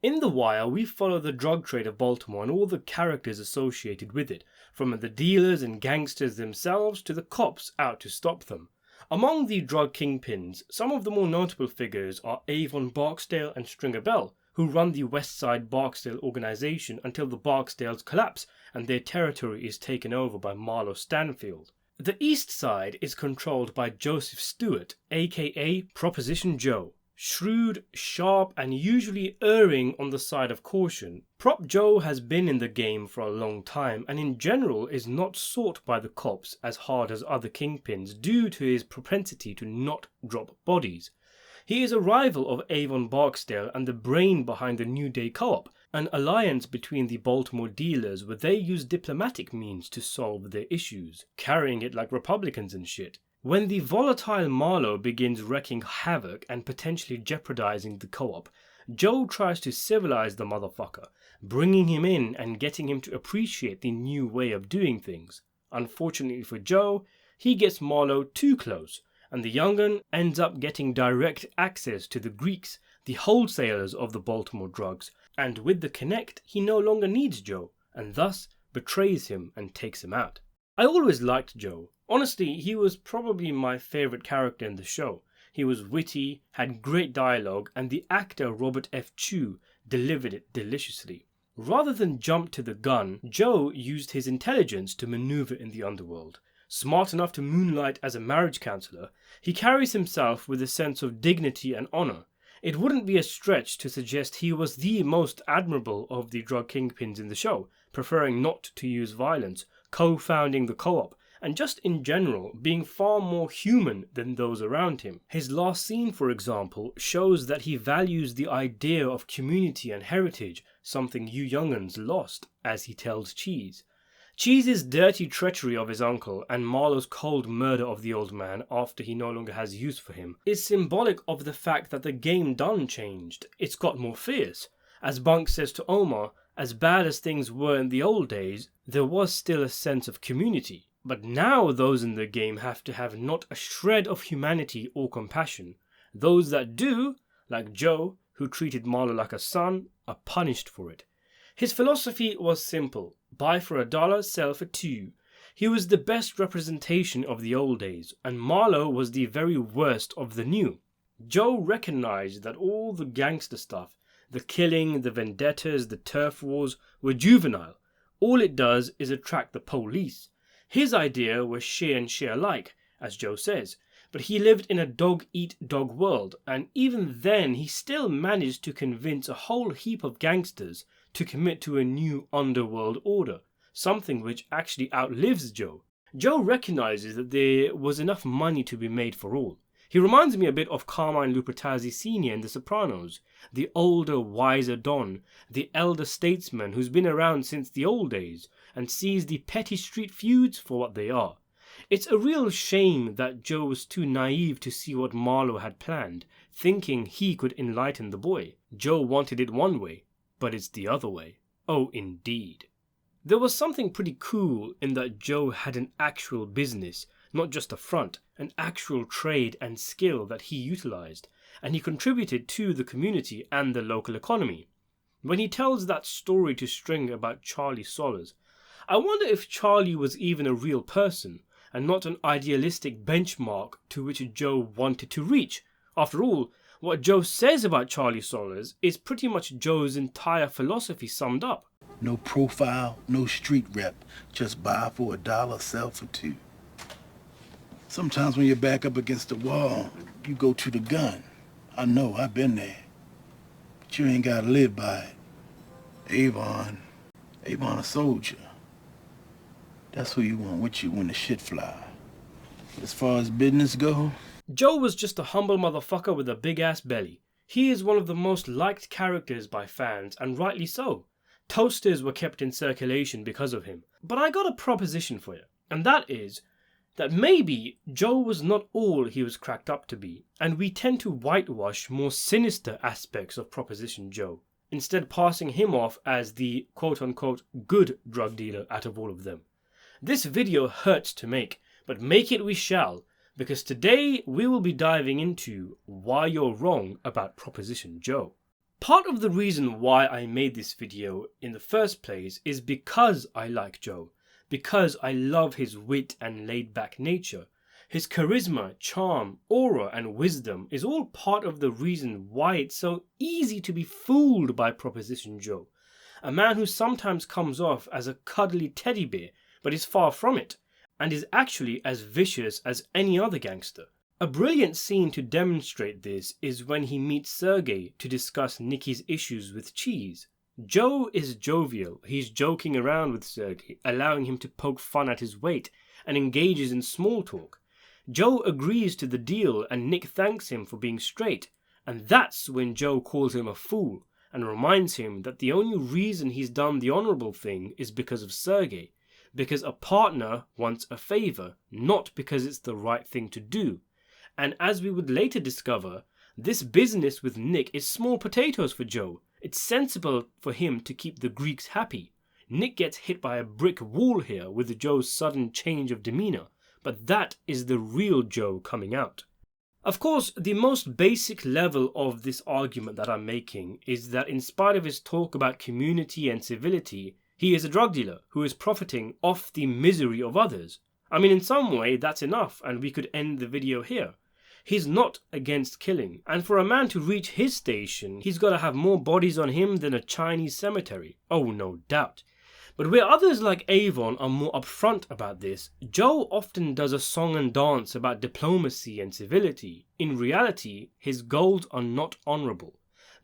In The Wire, we follow the drug trade of Baltimore and all the characters associated with it, from the dealers and gangsters themselves to the cops out to stop them. Among the drug kingpins, some of the more notable figures are Avon Barksdale and Stringer Bell, who run the West Side Barksdale organization until the Barksdales collapse and their territory is taken over by Marlo Stanfield. The East Side is controlled by Joseph Stewart, aka Proposition Joe. Shrewd, sharp, and usually erring on the side of caution, Prop Joe has been in the game for a long time and in general is not sought by the cops as hard as other kingpins due to his propensity to not drop bodies. He is a rival of Avon Barksdale and the brain behind the New Day Co-op, an alliance between the Baltimore dealers where they use diplomatic means to solve their issues, carrying it like Republicans and shit. When the volatile Marlo begins wreaking havoc and potentially jeopardizing the co-op, Joe tries to civilize the motherfucker, bringing him in and getting him to appreciate the new way of doing things. Unfortunately for Joe, he gets Marlo too close, and the young'un ends up getting direct access to the Greeks, the wholesalers of the Baltimore drugs, and with the connect, he no longer needs Joe, and thus betrays him and takes him out. I always liked Joe. Honestly, he was probably my favourite character in the show. He was witty, had great dialogue, and the actor Robert F. Chu delivered it deliciously. Rather than jump to the gun, Joe used his intelligence to maneuver in the underworld. Smart enough to moonlight as a marriage counsellor, he carries himself with a sense of dignity and honour. It wouldn't be a stretch to suggest he was the most admirable of the drug kingpins in the show, preferring not to use violence, co-founding the co-op, and just in general being far more human than those around him. His last scene, for example, shows that he values the idea of community and heritage, something you young'uns lost, as he tells Cheese. Cheese's dirty treachery of his uncle and Marlo's cold murder of the old man after he no longer has use for him is symbolic of the fact that the game done changed. It's got more fierce. As Bunk says to Omar, as bad as things were in the old days, there was still a sense of community. But now those in the game have to have not a shred of humanity or compassion. Those that do, like Joe, who treated Marlo like a son, are punished for it. His philosophy was simple: buy for $1, sell for $2. He was the best representation of the old days, and Marlo was the very worst of the new. Joe recognized that all the gangster stuff, the killing, the vendettas, the turf wars, were juvenile. All it does is attract the police. His idea was share and share alike, as Joe says, but he lived in a dog-eat-dog world, and even then he still managed to convince a whole heap of gangsters to commit to a new underworld order, something which actually outlives Joe. Joe recognizes that there was enough money to be made for all. He reminds me a bit of Carmine Lupertazzi Sr. in The Sopranos, the older, wiser Don, the elder statesman who's been around since the old days and sees the petty street feuds for what they are. It's a real shame that Joe was too naive to see what Marlo had planned, thinking he could enlighten the boy. Joe wanted it one way, but it's the other way. Oh, indeed. There was something pretty cool in that Joe had an actual business, not just a front, an actual trade and skill that he utilized, and he contributed to the community and the local economy. When he tells that story to String about Charlie Sollers, I wonder if Charlie was even a real person, and not an idealistic benchmark to which Joe wanted to reach. After all, what Joe says about Charlie Sollers is pretty much Joe's entire philosophy summed up. No profile, no street rep, just buy for $1, sell for $2. Sometimes when you're back up against the wall, you go to the gun. I know, I've been there. But you ain't gotta live by it. Avon a soldier. That's who you want with you when the shit fly. But as far as business go, Joe was just a humble motherfucker with a big-ass belly. He is one of the most liked characters by fans, and rightly so. Toasters were kept in circulation because of him. But I got a proposition for you, and that is that maybe Joe was not all he was cracked up to be, and we tend to whitewash more sinister aspects of Proposition Joe, instead passing him off as the quote-unquote good drug dealer out of all of them. This video hurts to make, but make it we shall. because today we will be diving into why you're wrong about Proposition Joe. Part of the reason why I made this video in the first place is because I like Joe, because I love his wit and laid-back nature. His charisma, charm, aura and wisdom is all part of the reason why it's so easy to be fooled by Proposition Joe, a man who sometimes comes off as a cuddly teddy bear but is far from it, and is actually as vicious as any other gangster. A brilliant scene to demonstrate this is when he meets Sergey to discuss Nicky's issues with Cheese. Joe is jovial, he's joking around with Sergey, allowing him to poke fun at his weight, and engages in small talk. Joe agrees to the deal and Nick thanks him for being straight, and that's when Joe calls him a fool and reminds him that the only reason he's done the honourable thing is because of Sergey, because a partner wants a favour, not because it's the right thing to do. And as we would later discover, this business with Nick is small potatoes for Joe. It's sensible for him to keep the Greeks happy. Nick gets hit by a brick wall here with Joe's sudden change of demeanour, but that is the real Joe coming out. Of course, the most basic level of this argument that I'm making is that in spite of his talk about community and civility, he is a drug dealer who is profiting off the misery of others. I mean, in some way that's enough and we could end the video here. He's not against killing, and for a man to reach his station, he's got to have more bodies on him than a Chinese cemetery. Oh, no doubt. But where others like Avon are more upfront about this, Joe often does a song and dance about diplomacy and civility. In reality, his goals are not honourable.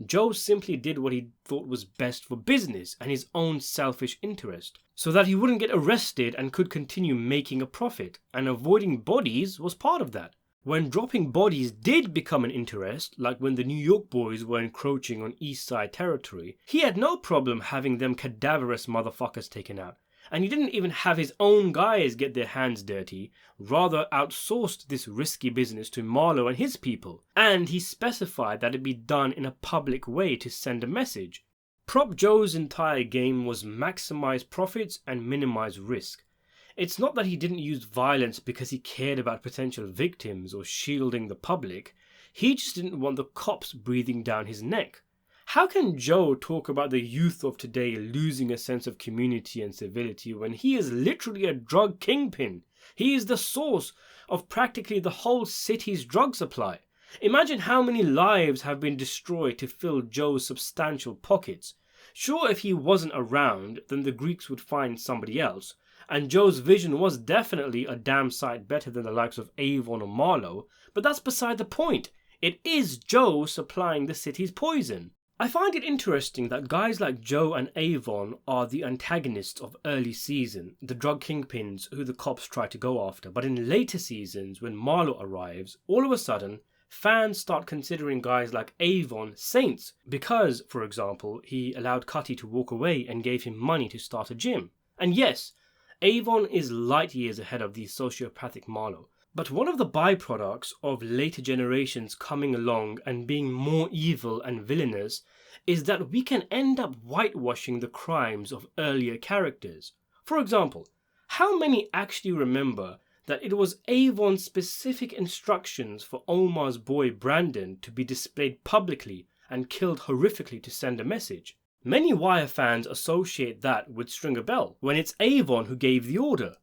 Joe simply did what he thought was best for business and his own selfish interest, so that he wouldn't get arrested and could continue making a profit, and avoiding bodies was part of that. When dropping bodies did become an interest, like when the New York boys were encroaching on East Side territory, he had no problem having them cadaverous motherfuckers taken out. And he didn't even have his own guys get their hands dirty, rather outsourced this risky business to Marlo and his people. And he specified that it be done in a public way to send a message. Prop Joe's entire game was maximize profits and minimize risk. It's not that he didn't use violence because he cared about potential victims or shielding the public. He just didn't want the cops breathing down his neck. How can Joe talk about the youth of today losing a sense of community and civility when he is literally a drug kingpin? He is the source of practically the whole city's drug supply. Imagine how many lives have been destroyed to fill Joe's substantial pockets. Sure, if he wasn't around, then the Greeks would find somebody else. And Joe's vision was definitely a damn sight better than the likes of Avon or Marlo, but that's beside the point. It is Joe supplying the city's poison. I find it interesting that guys like Joe and Avon are the antagonists of early season, the drug kingpins who the cops try to go after, but in later seasons when Marlo arrives, all of a sudden, fans start considering guys like Avon saints because, for example, he allowed Cutty to walk away and gave him money to start a gym. And yes, Avon is light years ahead of the sociopathic Marlo, but one of the byproducts of later generations coming along and being more evil and villainous is that we can end up whitewashing the crimes of earlier characters. For example, how many actually remember that it was Avon's specific instructions for Omar's boy Brandon to be displayed publicly and killed horrifically to send a message? Many Wire fans associate that with Stringer Bell, when it's Avon who gave the order.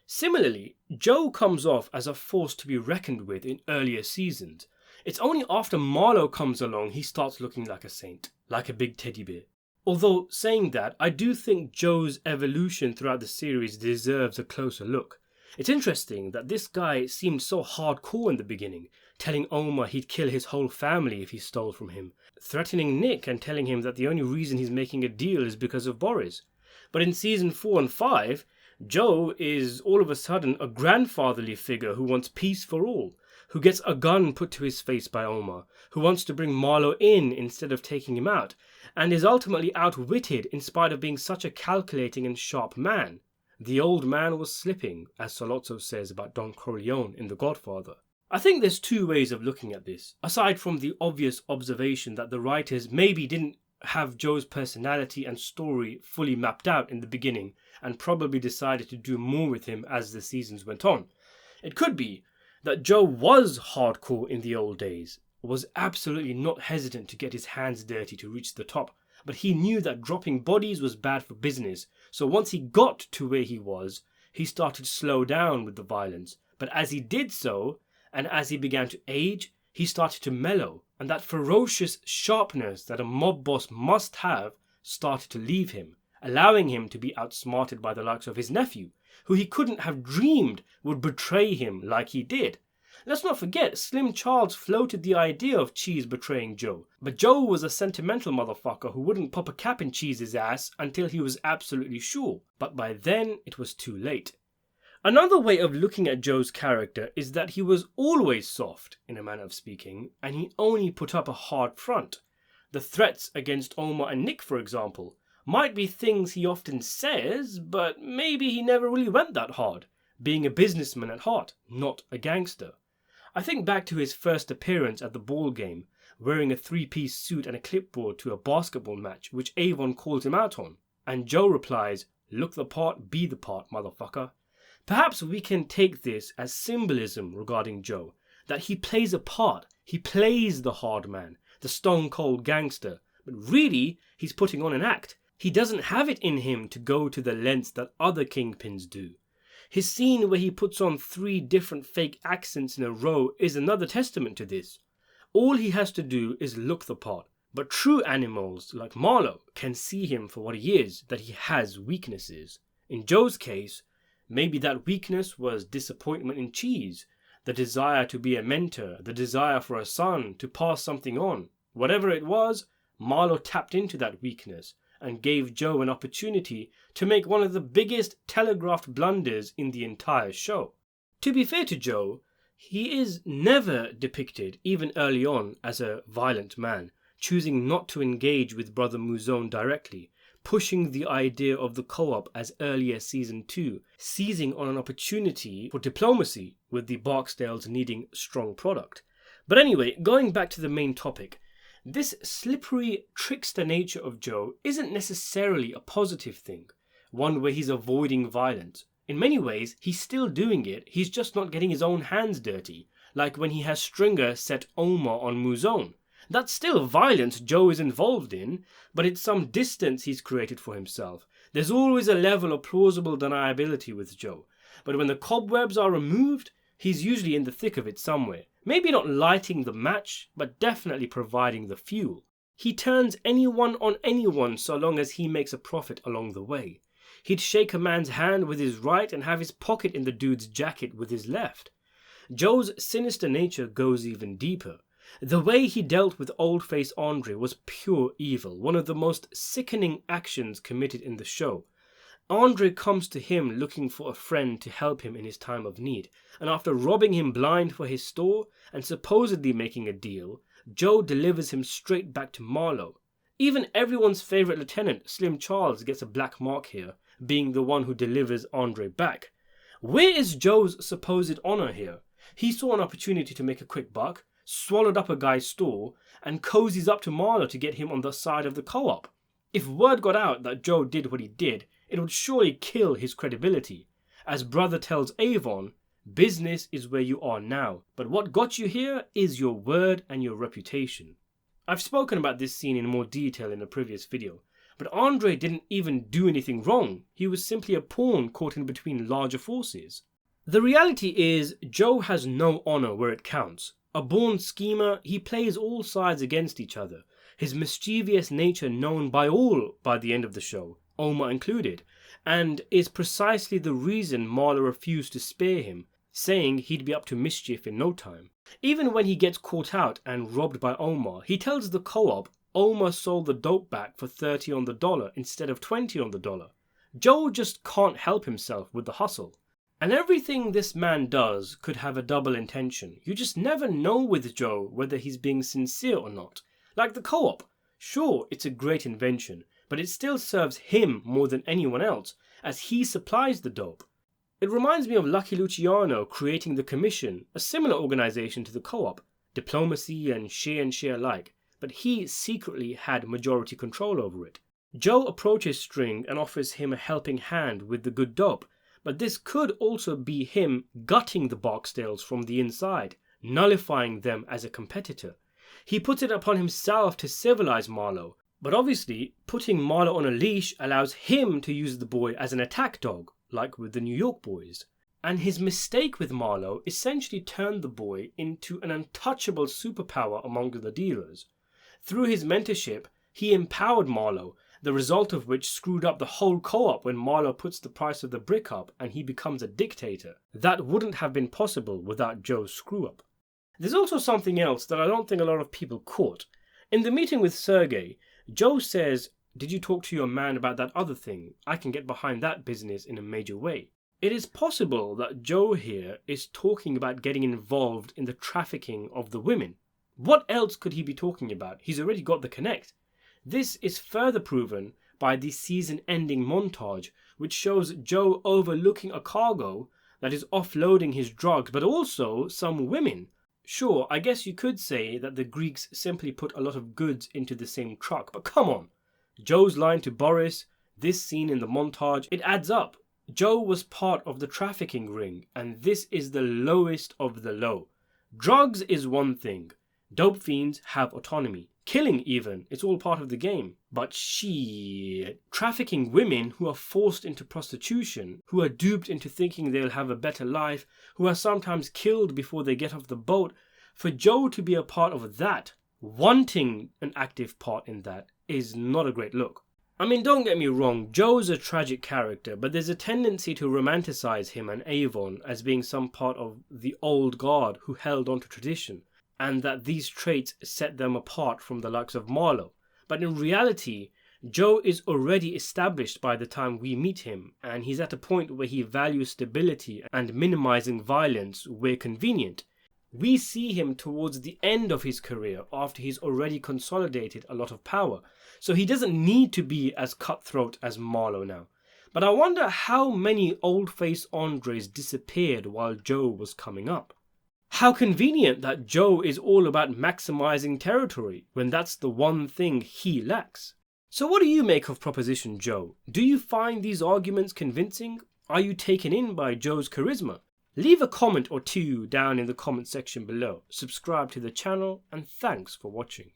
Similarly, Joe comes off as a force to be reckoned with in earlier seasons. It's only after Marlo comes along he starts looking like a saint, like a big teddy bear. Although, saying that, I do think Joe's evolution throughout the series deserves a closer look. It's interesting that this guy seemed so hardcore in the beginning, telling Omar he'd kill his whole family if he stole from him, threatening Nick and telling him that the only reason he's making a deal is because of Boris. But in season 4 and 5, Joe is all of a sudden a grandfatherly figure who wants peace for all, who gets a gun put to his face by Omar, who wants to bring Marlo in instead of taking him out, and is ultimately outwitted in spite of being such a calculating and sharp man. The old man was slipping, as Sollozzo says about Don Corleone in The Godfather. I think there's two ways of looking at this, aside from the obvious observation that the writers maybe didn't have Joe's personality and story fully mapped out in the beginning and probably decided to do more with him as the seasons went on. It could be, that Joe was hardcore in the old days, was absolutely not hesitant to get his hands dirty to reach the top, but he knew that dropping bodies was bad for business, so once he got to where he was, he started to slow down with the violence. But as he did so, and as he began to age, he started to mellow, and that ferocious sharpness that a mob boss must have started to leave him, allowing him to be outsmarted by the likes of his nephew, who he couldn't have dreamed would betray him like he did. Let's not forget, Slim Charles floated the idea of Cheese betraying Joe, but Joe was a sentimental motherfucker who wouldn't pop a cap in Cheese's ass until he was absolutely sure, but by then it was too late. Another way of looking at Joe's character is that he was always soft, in a manner of speaking, and he only put up a hard front. The threats against Omar and Nick, for example, might be things he often says, but maybe he never really went that hard, being a businessman at heart, not a gangster. I think back to his first appearance at the ball game, wearing a three-piece suit and a clipboard to a basketball match, which Avon calls him out on, and Joe replies, "Look the part, be the part, motherfucker." Perhaps we can take this as symbolism regarding Joe, that he plays a part, he plays the hard man, the stone-cold gangster, but really he's putting on an act. He doesn't have it in him to go to the lengths that other kingpins do. His scene where he puts on 3 different fake accents in a row is another testament to this. All he has to do is look the part, but true animals like Marlo can see him for what he is, that he has weaknesses. In Joe's case, maybe that weakness was disappointment in Cheese, the desire to be a mentor, the desire for a son, to pass something on. Whatever it was, Marlo tapped into that weakness and gave Joe an opportunity to make one of the biggest telegraphed blunders in the entire show. To be fair to Joe, he is never depicted, even early on, as a violent man, choosing not to engage with Brother Mouzone directly, pushing the idea of the co-op as early as Season 2, seizing on an opportunity for diplomacy with the Barksdales needing strong product. But anyway, going back to the main topic, this slippery, trickster nature of Joe isn't necessarily a positive thing, one where he's avoiding violence. In many ways, he's still doing it, he's just not getting his own hands dirty, like when he has Stringer set Omar on Mouzone. That's still violence Joe is involved in, but it's some distance he's created for himself. There's always a level of plausible deniability with Joe, but when the cobwebs are removed, he's usually in the thick of it somewhere. Maybe not lighting the match, but definitely providing the fuel. He turns anyone on anyone so long as he makes a profit along the way. He'd shake a man's hand with his right and have his pocket in the dude's jacket with his left. Joe's sinister nature goes even deeper. The way he dealt with old-face Andre was pure evil, one of the most sickening actions committed in the show. Andre comes to him looking for a friend to help him in his time of need, and after robbing him blind for his store and supposedly making a deal, Joe delivers him straight back to Marlo. Even everyone's favourite lieutenant, Slim Charles, gets a black mark here, being the one who delivers Andre back. Where is Joe's supposed honour here? He saw an opportunity to make a quick buck, swallowed up a guy's store, and cozies up to Marlo to get him on the side of the co-op. If word got out that Joe did what he did, it would surely kill his credibility. As brother tells Avon, business is where you are now, but what got you here is your word and your reputation. I've spoken about this scene in more detail in a previous video, but Andre didn't even do anything wrong. He was simply a pawn caught in between larger forces. The reality is, Joe has no honour where it counts. A born schemer, he plays all sides against each other, his mischievous nature known by all by the end of the show, Omar included, and is precisely the reason Marlo refused to spare him, saying he'd be up to mischief in no time. Even when he gets caught out and robbed by Omar, he tells the co-op Omar sold the dope back for 30 on the dollar instead of 20 on the dollar. Joe just can't help himself with the hustle. And everything this man does could have a double intention. You just never know with Joe whether he's being sincere or not. Like the co-op. Sure, it's a great invention, but it still serves him more than anyone else, as he supplies the dope. It reminds me of Lucky Luciano creating the Commission, a similar organization to the co-op, diplomacy and share alike, but he secretly had majority control over it. Joe approaches String and offers him a helping hand with the good dope, but this could also be him gutting the Barksdales from the inside, nullifying them as a competitor. He puts it upon himself to civilize Marlo, but obviously putting Marlo on a leash allows him to use the boy as an attack dog, like with the New York boys. And his mistake with Marlo essentially turned the boy into an untouchable superpower among the dealers. Through his mentorship, he empowered Marlo, the result of which screwed up the whole co-op when Marlo puts the price of the brick up and he becomes a dictator. That wouldn't have been possible without Joe's screw-up. There's also something else that I don't think a lot of people caught. In the meeting with Sergey, Joe says, "Did you talk to your man about that other thing? I can get behind that business in a major way." It is possible that Joe here is talking about getting involved in the trafficking of the women. What else could he be talking about? He's already got the connect. This is further proven by the season-ending montage, which shows Joe overlooking a cargo that is offloading his drugs, but also some women. Sure, I guess you could say that the Greeks simply put a lot of goods into the same truck, but come on. Joe's line to Boris, this scene in the montage, it adds up. Joe was part of the trafficking ring, and this is the lowest of the low. Drugs is one thing. Dope fiends have autonomy. Killing even, it's all part of the game. But shit, trafficking women who are forced into prostitution, who are duped into thinking they'll have a better life, who are sometimes killed before they get off the boat, for Joe to be a part of that, wanting an active part in that, is not a great look. I mean, don't get me wrong, Joe's a tragic character, but there's a tendency to romanticize him and Avon as being some part of the old guard who held on to tradition, and that these traits set them apart from the likes of Marlo. But in reality, Joe is already established by the time we meet him, and he's at a point where he values stability and minimizing violence where convenient. We see him towards the end of his career after he's already consolidated a lot of power, so he doesn't need to be as cutthroat as Marlo now. But I wonder how many old-face Andres disappeared while Joe was coming up. How convenient that Joe is all about maximizing territory when that's the one thing he lacks. So what do you make of Proposition Joe? Do you find these arguments convincing? Are you taken in by Joe's charisma? Leave a comment or two down in the comment section below. Subscribe to the channel, and thanks for watching.